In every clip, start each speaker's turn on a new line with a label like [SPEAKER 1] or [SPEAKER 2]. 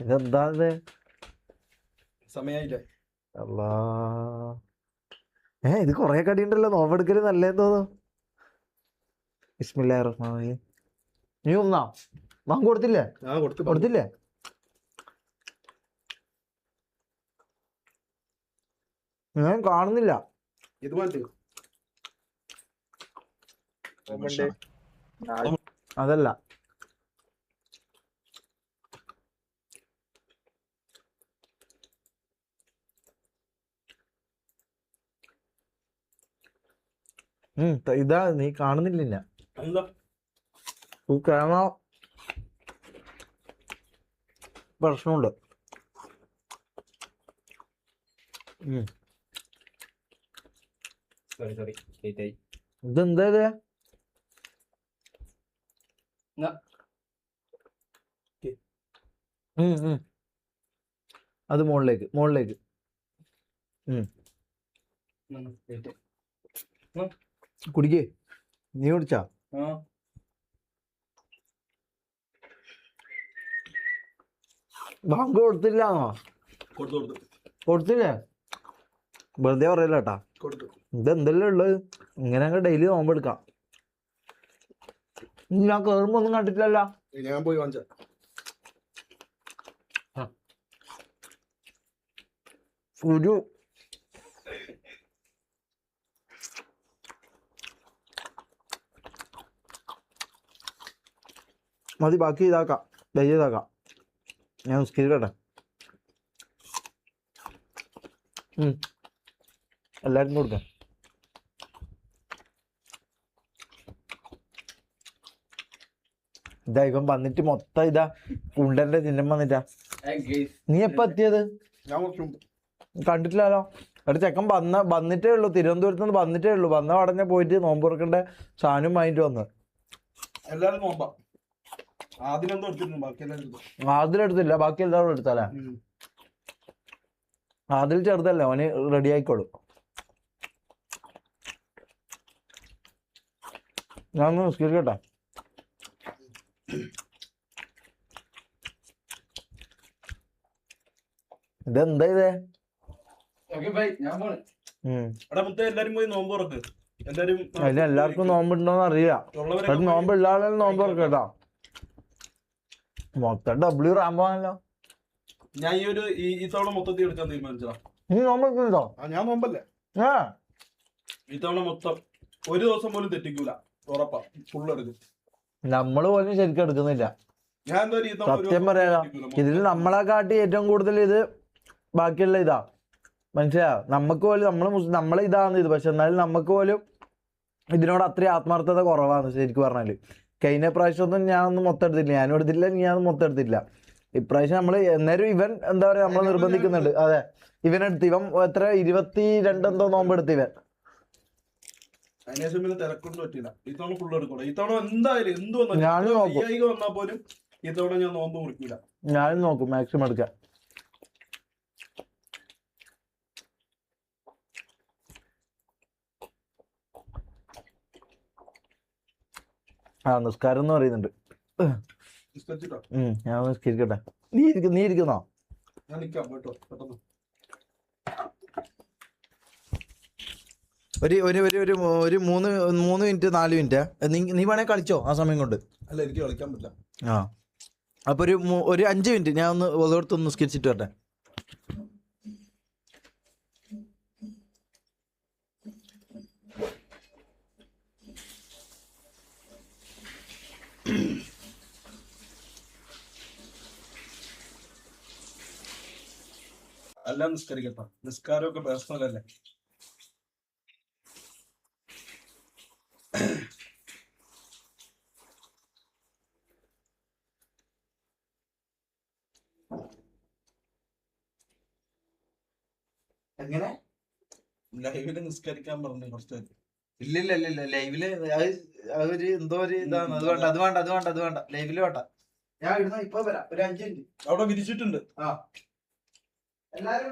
[SPEAKER 1] ഇതെന്താ ഇത്?
[SPEAKER 2] സമയായില്ലേ?
[SPEAKER 1] അല്ലാ, ഇത് കൊറേ കടിയുണ്ടല്ലോ. നോമ്പെടുക്കല് നല്ലതെന്ന് തോന്നുന്നു. ബിസ്മില്ലാഹിർ റഹ്മാനിർ റഹീം. നീ ഒന്നാ വാങ്ങ് കൊടുത്തില്ലേ? കൊടുത്തില്ലേ? ഞാൻ കാണുന്നില്ല.
[SPEAKER 2] ഇത് മാറ്റി
[SPEAKER 1] അതല്ല, ഇതാ നീ കാണുന്നില്ല.
[SPEAKER 2] എന്താ
[SPEAKER 1] പ്രശ്നമുണ്ട്. ഇതെന്താ ഇത്? അത് മുകളിലേക്ക്. കുടിക്കേ. നീ കുടിച്ചാ? ബാങ്ക് കൊടുത്തില്ലാന്നോ? കൊടുത്തില്ലേ? വെറുതെ പറയല്ല കേട്ടാ. ഇതെന്തെല്ലാം ഉള്ളത്? ഇങ്ങനെ അങ്ങ് ഡെയിലി നോമ്പെടുക്കാം. ഞാൻ കേറുമ്പോ ഒന്നും കണ്ടിട്ടില്ലല്ലോ.
[SPEAKER 2] ഞാൻ പോയി വാങ്ങിച്ച
[SPEAKER 1] ഒരു മതി, ബാക്കി ഇതാക്കാം, ഇതാക്കാം. ഞാൻ നിസ്കരിക്കട്ടെ. എല്ലാവർക്കും കൊടുക്കാം. ഇതാ ഇവൻ വന്നിട്ട് മൊത്തം ഇതാ ഉണ്ടന്റെ ചിഹ്നം വന്നിട്ടാ. നീ എപ്പ എത്തിയത്? കണ്ടിട്ടില്ലല്ലോ. അവിടെ ചെക്കൻ വന്നിട്ടേ ഉള്ളു. തിരുവനന്തപുരത്ത് നിന്ന് വന്നിട്ടേ ഉള്ളു. വന്ന ഉടനെ പോയിട്ട് നോമ്പ് തുറക്കേണ്ട സാധനം വാങ്ങിട്ട് വന്ന്.
[SPEAKER 2] എല്ലാരും നോമ്പാ.
[SPEAKER 1] ആദിലെടുത്തില്ല, ബാക്കി എല്ലാവരും എടുത്താലേ. ആദിൽ ചെറുതല്ലേ, അവന് റെഡി ആയിക്കോളും. ഞാൻ ഒന്ന് നിസ്കരിക്കട്ടെ. ഇതെന്താ ഇത്? എല്ലാവർക്കും നോമ്പുണ്ടോന്ന് അറിയാം. നോമ്പുള്ള ആളുകൾ നോമ്പ് തുറക്കട്ടോ. മൊത്തം ഡബ്ല്യു റാമ്പാണല്ലോ.
[SPEAKER 2] ഞാൻ ഈ തവണ മൊത്തത്തിൽ എടുക്കാൻ തീരുമാനിച്ചതാ.
[SPEAKER 1] നീ നോമ്പെടുക്കുന്നുണ്ടോ?
[SPEAKER 2] ഞാൻ നോമ്പല്ലേ. ഈ തവണ മൊത്തം ഒരു ദിവസം പോലും തെറ്റിക്കൂല, ഉറപ്പാ. ഫുള്ള് എടുക്കും.
[SPEAKER 1] നമ്മള് പോലും ശരിക്കും എടുക്കുന്നില്ല.
[SPEAKER 2] ഞാൻ എന്തായാലും
[SPEAKER 1] സത്യം പറയാലോ, ഇതിൽ നമ്മളെ കാട്ടി ഏറ്റവും കൂടുതൽ ഇത് ബാക്കിയുള്ള ഇതാ. മനസ്സിലാ? നമുക്ക് പോലും നമ്മളെ ഇതാണ് ഇത്. പക്ഷെ എന്നാലും നമുക്ക് പോലും ഇതിനോട് അത്രയും ആത്മാർത്ഥത കുറവാണ് ശരിക്കും പറഞ്ഞാല്. കഴിഞ്ഞ പ്രാവശ്യമൊന്നും ഞാനൊന്നും മൊത്തം എടുത്തില്ല. ഞാനും എടുത്തില്ല, ഞാനൊന്നും മൊത്തം എടുത്തില്ല. ഇപ്രാവശ്യം നമ്മള് എന്നേരം ഇവൻ എന്താ പറയാ നമ്മളെ നിർബന്ധിക്കുന്നുണ്ട്. അതെ, ഇവനെടുത്ത് ഇവൻ എത്ര 22 എന്തോ നോമ്പെടുത്ത് ഇവൻ.
[SPEAKER 2] അതിനുശേഷം പിന്നെ തിരക്കൊന്നും പറ്റില്ല. ഇത്തവണ ഫുള്ള് എടുക്കണം. ഇത്തവണ എന്തായാലും എന്ത് വന്നാലും വന്നാൽ പോലും ഇത്തവണ ഞാൻ നോമ്പ് മുറിക്കൂല.
[SPEAKER 1] ഞാനും നോക്കും മാക്സിമം എടുക്കാൻ. നിസ്കാരം എന്ന് പറയുന്നുണ്ട്. ഞാൻ നിസ്കരിക്കട്ടെ. നീ ഇരിക്കുന്നോ?
[SPEAKER 2] ഞാൻ നിക്കാം കേട്ടോ. പെട്ടെന്ന്
[SPEAKER 1] ഒരു 3 മിനിറ്റ് 4 മിനിറ്റ് നീ വേണേ കളിച്ചോ ആ സമയം കൊണ്ട്.
[SPEAKER 2] അല്ല, എനിക്ക് കളിക്കാൻ പറ്റില്ല.
[SPEAKER 1] അപ്പൊ ഒരു 5 മിനിറ്റ് ഞാൻ ഒന്ന് ഓരോരുത്തൊന്ന് നിസ്കരിച്ചിട്ട് വരട്ടെ.
[SPEAKER 2] എല്ലാം നിസ്കരിക്കട്ടെ. നിസ്കാരമൊക്കെ പേഴ്സണൽ അല്ലേ.
[SPEAKER 1] എങ്ങനെ
[SPEAKER 2] ലൈവില് നിസ്കരിക്കാൻ പറഞ്ഞു കുറച്ച്.
[SPEAKER 1] ഇല്ല ലൈവില് ഒരു എന്തോ ഒരു ഇതാണ്. അത് വേണ്ട ലൈവില് വേണ്ട. ഞാൻ ഇടുന്ന ഇപ്പൊ വരാം. ഒരു 5 മിനിറ്റ്.
[SPEAKER 2] അവിടെ വിരിച്ചിട്ടുണ്ട്.
[SPEAKER 1] എല്ലാരും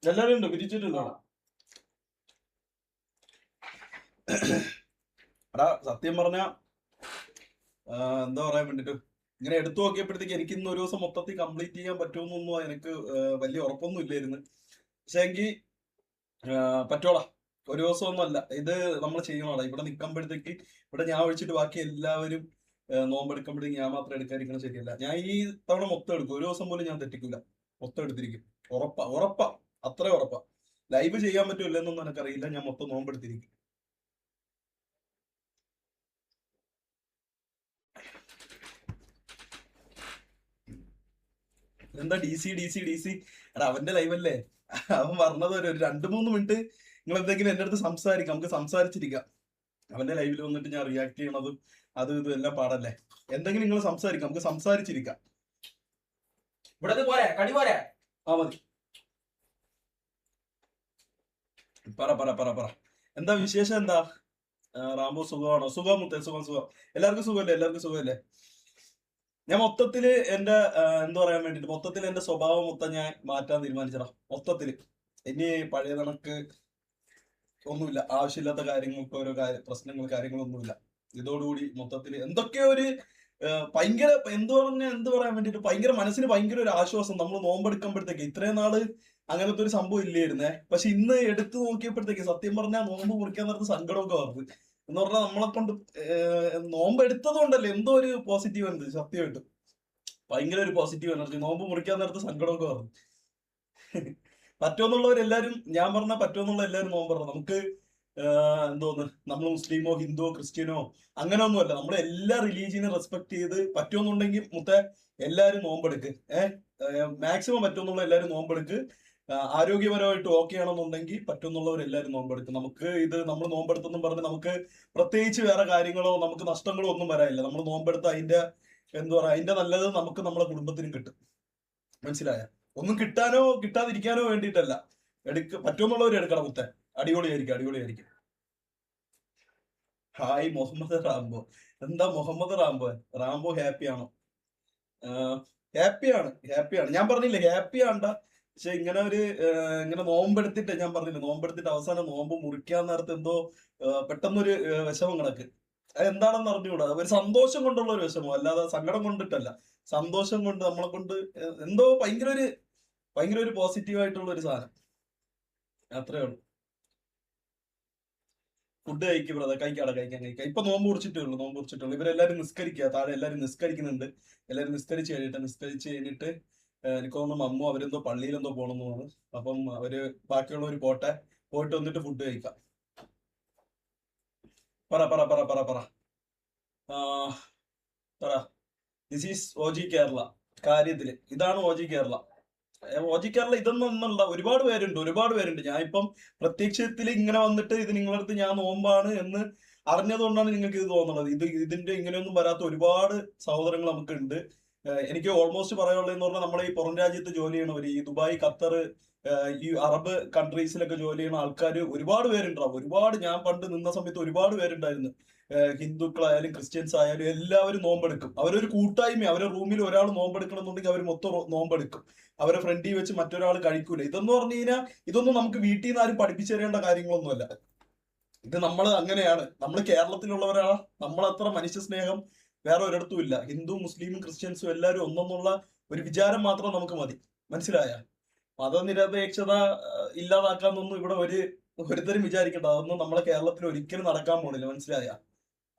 [SPEAKER 2] എല്ലാരും ഉണ്ട്, വിരിച്ചിട്ടുണ്ട്. എടാ സത്യം പറഞ്ഞ എന്താ പറയാൻ വേണ്ടിട്ട്, ഇങ്ങനെ എടുത്തു നോക്കിയപ്പോഴത്തേക്ക് എനിക്ക് ഇന്ന് ഒരു ദിവസം മൊത്തത്തിൽ കംപ്ലീറ്റ് ചെയ്യാൻ പറ്റുമെന്നൊന്നും എനിക്ക് വലിയ ഉറപ്പൊന്നും ഇല്ലായിരുന്നു. പക്ഷെ എങ്കിൽ പറ്റോളാ, ഒരു ദിവസമൊന്നും അല്ല ഇത് നമ്മൾ ചെയ്യണോടാ. ഇവിടെ നിൽക്കുമ്പോഴത്തേക്ക് ഇവിടെ ഞാൻ ഒഴിച്ചിട്ട് ബാക്കി എല്ലാവരും നോമ്പെടുക്കുമ്പോഴത്തേക്ക് ഞാൻ മാത്രം എടുക്കാതിരിക്കണം ശരിയല്ല. ഞാൻ ഈ തവണ മൊത്തം എടുക്കും, ഒരു ദിവസം പോലും ഞാൻ തെറ്റിക്കില്ല, മൊത്തം എടുത്തിരിക്കും. ഉറപ്പാ ഉറപ്പാ, അത്ര ഉറപ്പാ. ലൈവ് ചെയ്യാൻ പറ്റൂല്ലെന്നൊന്നും എനിക്കറിയില്ല, ഞാൻ മൊത്തം നോമ്പെടുത്തിരിക്കും. എന്താ D C D C D C? എടാ അവന്റെ ലൈവല്ലേ, അവൻ പറഞ്ഞത് ഒരു 2-3 മിനിറ്റ് നിങ്ങൾ എന്തെങ്കിലും എന്റെ അടുത്ത് സംസാരിക്കാം, നമുക്ക് സംസാരിച്ചിരിക്കാം. അവന്റെ ലൈവിൽ വന്നിട്ട് ഞാൻ റിയാക്ട് ചെയ്യണതും അതും ഇതും എല്ലാം പാടല്ലേ. എന്തെങ്കിലും നിങ്ങൾ സംസാരിക്കാം, നമുക്ക് സംസാരിച്ചിരിക്കാം.
[SPEAKER 3] ഇവിടെ പോരെ, കടി പോരെ.
[SPEAKER 2] ആ മതി, പറ പറ പറ പറ. എന്താ വിശേഷം? എന്താ റാംബോ സുഖമാണോ? സുഖം മുത്തേ, സുഖം സുഖം. എല്ലാവർക്കും സുഖമല്ലേ? എല്ലാവർക്കും സുഖമല്ലേ? ഞാൻ മൊത്തത്തില് എന്റെ എന്താ പറയാൻ വേണ്ടിട്ട് മൊത്തത്തിൽ എന്റെ സ്വഭാവം മൊത്തം ഞാൻ മാറ്റാൻ തീരുമാനിച്ചടാ. മൊത്തത്തില് ഇനി പഴയ കണക്ക് ഒന്നുമില്ല, ആവശ്യമില്ലാത്ത കാര്യങ്ങൾക്ക് ഓരോ പ്രശ്നങ്ങൾ കാര്യങ്ങളൊന്നുമില്ല. ഇതോടുകൂടി മൊത്തത്തിൽ എന്തൊക്കെയോ ഒരു ഭയങ്കര എന്ത് പറയാൻ വേണ്ടിട്ട് ഭയങ്കര മനസ്സിന് ഭയങ്കര ഒരു ആശ്വാസം. നമ്മൾ നോമ്പെടുക്കുമ്പോഴത്തേക്ക് ഇത്രയും നാള് അങ്ങനത്തെ ഒരു സംഭവം ഇല്ലായിരുന്നേ. പക്ഷെ ഇന്ന് എടുത്തു നോക്കിയപ്പോഴത്തേക്ക് സത്യം പറഞ്ഞാൽ നോമ്പ് മുറിക്കാൻ നേരത്ത് സങ്കടമൊക്കെ വന്നു. എന്ന് പറഞ്ഞാൽ നമ്മളെ കൊണ്ട് നോമ്പ് എടുത്തത് കൊണ്ടല്ലേ എന്തോ ഒരു പോസിറ്റീവ് ഉണ്ട്. സത്യമായിട്ടും ഭയങ്കര ഒരു പോസിറ്റീവ് എനർജി. നോമ്പ് മുറിക്കാൻ നേരത്ത് സങ്കടമൊക്കെ വന്നു. പറ്റുമെന്നുള്ളവരെല്ലാരും, ഞാൻ പറഞ്ഞ പറ്റുമെന്നുള്ള എല്ലാവരും നോമ്പ് പറഞ്ഞു. നമുക്ക് എന്തോന്ന്, നമ്മൾ മുസ്ലിമോ ഹിന്ദുവോ ക്രിസ്ത്യനോ അങ്ങനെ ഒന്നുമല്ല, നമ്മൾ എല്ലാ റിലീജിയനും റെസ്പെക്ട് ചെയ്ത് പറ്റുമെന്നുണ്ടെങ്കിൽ എല്ലാരും നോമ്പെടുക്ക്. മാക്സിമം പറ്റുമെന്നുള്ള എല്ലാരും നോമ്പെടുക്ക്. ആരോഗ്യപരമായിട്ട് ഓക്കെ ആണെന്നുണ്ടെങ്കിൽ പറ്റുമെന്നുള്ളവർ എല്ലാവരും നോമ്പെടുക്കും. നമുക്ക് ഇത് നമ്മൾ നോമ്പെടുത്തെന്നും പറഞ്ഞ് നമുക്ക് പ്രത്യേകിച്ച് വേറെ കാര്യങ്ങളോ നമുക്ക് നഷ്ടങ്ങളോ ഒന്നും വരാനില്ല. നമ്മൾ നോമ്പെടുത്ത് അതിന്റെ എന്താ പറയാ, അതിന്റെ നല്ലത് നമുക്ക് നമ്മളെ കുടുംബത്തിനും കിട്ടും. മനസ്സിലായ? ഒന്നും കിട്ടാനോ കിട്ടാതിരിക്കാനോ വേണ്ടിയിട്ടല്ല, പറ്റുമെന്നുള്ളവർ എടുക്കണം. അടിപൊളിയായിരിക്കും, അടിപൊളിയായിരിക്കും. Hi Muhammad Rambo. എന്താ മുഹമ്മദ് റാംബോ ഹാപ്പിയാണോ? ഹാപ്പിയാണ്, ഹാപ്പിയാണ്. ഞാൻ പറഞ്ഞില്ലേ ഹാപ്പിയാണ്ട. പക്ഷെ ഇങ്ങനെ നോമ്പെടുത്തിട്ട്, ഞാൻ പറഞ്ഞില്ല നോമ്പെടുത്തിട്ട് അവസാനം നോമ്പ് മുറിക്കാൻ നേരത്തെ എന്തോ പെട്ടെന്നൊരു വിഷമം കിടക്ക്. അത് എന്താണെന്ന് അറിഞ്ഞുകൂടാ. ഒരു സന്തോഷം കൊണ്ടുള്ള ഒരു വിഷമം, അല്ലാതെ സങ്കടം കൊണ്ടിട്ടല്ല. സന്തോഷം കൊണ്ട് നമ്മളെ കൊണ്ട് എന്തോ ഭയങ്കര ഒരു പോസിറ്റീവ് ആയിട്ടുള്ള ഒരു സാധനം. അത്രേ ഉള്ളൂ. ഫുഡ് കഴിക്കും ബ്രദർ, കഴിക്കാം. ഇപ്പൊ നോമ്പ് കുറിച്ചിട്ടേ ഉള്ളൂ. ഇവരെല്ലാരും നിസ്കരിക്കുക, താഴെ എല്ലാരും നിസ്കരിക്കുന്നുണ്ട്. എല്ലാരും നിസ്കരിച്ച് കഴിഞ്ഞിട്ട് എനിക്ക് തോന്നുന്നു മമ്മു അവരെന്തോ പള്ളിയിലെന്തോ പോകണമെന്ന് തോന്നുന്നു. അപ്പം അവര് ബാക്കിയുള്ളവർ പോയിട്ട് വന്നിട്ട് ഫുഡ് കഴിക്കാം. പറ. This is OG Kerala. കാര്യത്തില് ഇതാണ് OG കേരള. ഇതൊന്നും ഒന്നല്ല, ഒരുപാട് പേരുണ്ട്. ഞാൻ ഇപ്പം പ്രത്യക്ഷത്തിൽ ഇങ്ങനെ വന്നിട്ട് ഇത് നിങ്ങളുടെ അടുത്ത് ഞാൻ നോമ്പാണ് എന്ന് അറിഞ്ഞതുകൊണ്ടാണ് നിങ്ങൾക്ക് ഇത് തോന്നുന്നത്. ഇതിന്റെ ഇങ്ങനെയൊന്നും വരാത്ത ഒരുപാട് സഹോദരങ്ങൾ നമുക്കുണ്ട്. എനിക്ക് ഓൾമോസ്റ്റ് പറയാനുള്ളതെന്ന് പറഞ്ഞാൽ നമ്മളെ ഈ പുറം രാജ്യത്ത് ജോലി ചെയ്യണവർ, ഈ ദുബായ്, ഖത്തർ, ഈ അറബ് കൺട്രീസിലൊക്കെ ജോലി ചെയ്യുന്ന ആൾക്കാർ ഒരുപാട് പേരുണ്ടാവും. ഞാൻ പണ്ട് നിന്ന സമയത്ത് ഒരുപാട് പേരുണ്ടായിരുന്നു. ഹിന്ദുക്കളായാലും ക്രിസ്ത്യൻസ് ആയാലും എല്ലാവരും നോമ്പെടുക്കും. അവരൊരു കൂട്ടായ്മ, അവരുടെ റൂമിൽ ഒരാൾ നോമ്പെടുക്കണം എന്നുണ്ടെങ്കിൽ അവർ മൊത്തം നോമ്പെടുക്കും. അവരെ ഫ്രണ്ടിൽ വെച്ച് മറ്റൊരാൾ കഴിക്കൂല. ഇതെന്ന് പറഞ്ഞു കഴിഞ്ഞാൽ ഇതൊന്നും നമുക്ക് വീട്ടിൽ നിന്ന് ആരും പഠിപ്പിച്ചു തരേണ്ട കാര്യങ്ങളൊന്നുമല്ല. ഇത് നമ്മൾ അങ്ങനെയാണ്. നമ്മൾ കേരളത്തിലുള്ളവരാണ്. നമ്മളത്ര മനുഷ്യ സ്നേഹം വേറെ ഒരിടത്തും ഇല്ല. ഹിന്ദു മുസ്ലിമും ക്രിസ്ത്യൻസും എല്ലാവരും ഒന്നെന്നുള്ള ഒരു വിചാരം മാത്രം നമുക്ക് മതി. മനസ്സിലായ? മതനിരപേക്ഷത ഇല്ലാതാക്കാന്നൊന്നും ഇവിടെ ഒരുത്തരും വിചാരിക്കണ്ട. അതൊന്നും നമ്മളെ കേരളത്തിൽ ഒരിക്കലും നടക്കാൻ പോണില്ല. മനസ്സിലായ?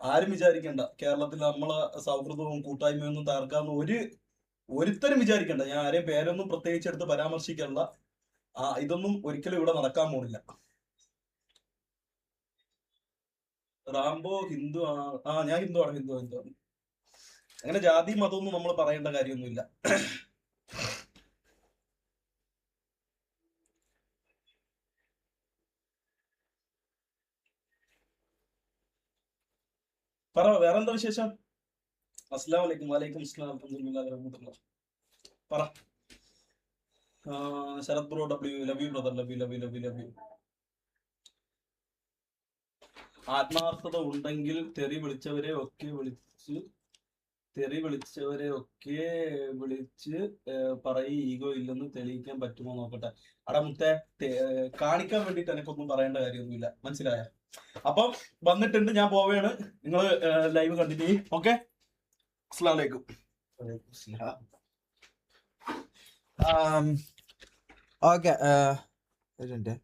[SPEAKER 2] ആരും വിചാരിക്കണ്ട കേരളത്തിൽ നമ്മളെ സൗഹൃദവും കൂട്ടായ്മയൊന്നും തകർക്കാന്ന് ഒരുത്തരും വിചാരിക്കണ്ട. ഞാൻ ആരെയും പേരൊന്നും പ്രത്യേകിച്ച് എടുത്ത് പരാമർശിക്കണ്ട. ഇതൊന്നും ഒരിക്കലും ഇവിടെ നടക്കാൻ പോണില്ല. റാംബോ ഹിന്ദു ഞാൻ ഹിന്ദുവാണ്. അങ്ങനെ ജാതി മതമൊന്നും നമ്മൾ പറയേണ്ട കാര്യമൊന്നുമില്ല. പറ, വേറെന്താ വിശേഷം? അസ്സലാമു അലൈക്കും. വലൈക്കും അസ്സലാം വറഹ്മത്തുള്ളാഹി വബറകാതുഹു. പറ. Sharath bro W, love you brother, love you. ആത്മാർത്ഥത ഉണ്ടെങ്കിൽ തെറി വിളിച്ചവരെ വിളിച്ച് പറയി ഈഗോ ഇല്ലെന്ന് തെളിയിക്കാൻ പറ്റുമോ നോക്കട്ടെ. മുത്തേ, കാണിക്കാൻ വേണ്ടിട്ട് എനിക്കൊന്നും പറയേണ്ട കാര്യമൊന്നുമില്ല. മനസ്സിലായ? അപ്പം വന്നിട്ടുണ്ട്, ഞാൻ പോവുകയാണ്. നിങ്ങൾ ലൈവ് കണ്ടിന്യൂ ചെയ്യും. ഓക്കെ, അസ്സലാമു അലൈക്കും.
[SPEAKER 4] ഓക്കെ ഒരു മിനിറ്റ്